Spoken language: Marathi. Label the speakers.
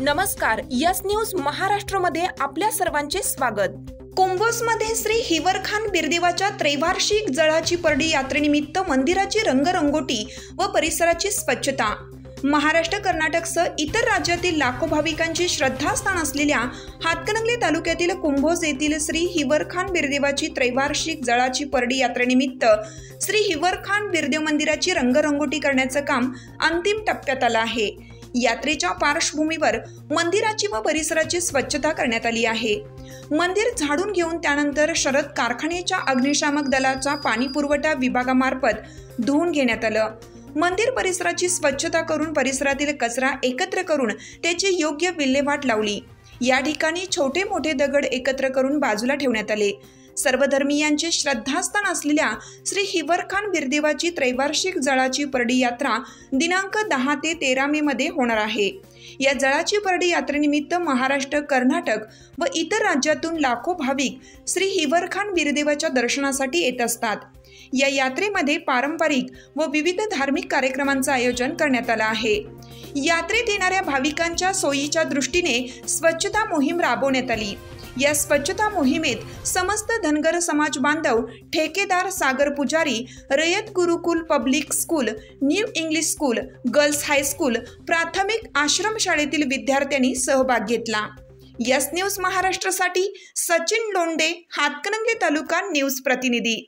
Speaker 1: नमस्कार, यस न्यूज महाराष्ट्रमध्ये आपल्या सर्वांचे स्वागत। कुंभोजमध्ये श्री हिवरखान बिरदेवाच्या त्रैवार्षिक जळाची परडी यात्रेनिमित्त मंदिराची रंगरंगोटी व परिसराची स्वच्छता। महाराष्ट्र, कर्नाटकसह इतर राज्यातील लाखो भाविकांची श्रद्धास्थान असलेल्या हातकणंगले तालुक्यातील कुंभोज येथील श्री हिवरखान बिरदेवाची त्रैवार्षिक जळाची परडी यात्रेनिमित्त श्री हिवरखान बिरदेव मंदिराची रंगरंगोटी करण्याचं काम अंतिम टप्प्यात आलं आहे। यात्रेच्या पार्श्वभूमीवर मंदिराची व परिसराची स्वच्छता करण्यात आली आहे। मंदिर झाडून घेऊन त्यानंतर शरद कारखान्याच्या अग्निशामक दलाच्या पाणी पुरवठा विभागामार्फत धुवून घेण्यात आलं। मंदिर परिसराची स्वच्छता करून परिसरातील कचरा एकत्र करून त्याची योग्य विल्हेवाट लावली। या ठिकाणी छोटे मोठे दगड एकत्र करून बाजूला ठेवण्यात आले। सर्वधर्मीयांचे श्रद्धास्थान असलेल्या श्री हिवरखान बिरदेवाची त्रैवार्षिक जळाची परडी यात्रा दिनांक 10 ते 13 मे मध्ये होणार आहे। या जळाची परडी यात्रेनिमित्त महाराष्ट्र, कर्नाटक व इतर राज्यातून लाखो भाविक श्री हिवरखान बिरदेवाच्या दर्शनासाठी येत असतात। या यात्रेमध्ये पारंपरिक व विविध धार्मिक कार्यक्रमांचे आयोजन करण्यात आले आहे। यात्रेत येणाऱ्या भाविकांच्या सोयीच्या दृष्टीने स्वच्छता मोहीम राबवण्यात आली। या स्वच्छता मोहिमेत समस्त धनगर समाज बांधव, ठेकेदार, Sagar Pujari, Rayat Gurukul public school, new English school, girls high school, प्राथमिक आश्रम शाळेतील विद्यार्थ्यांनी सहभाग घेतला। यस न्यूज महाराष्ट्रासाठी सचिन लोंढे, हातकणंगले तालुका न्यूज प्रतिनिधी।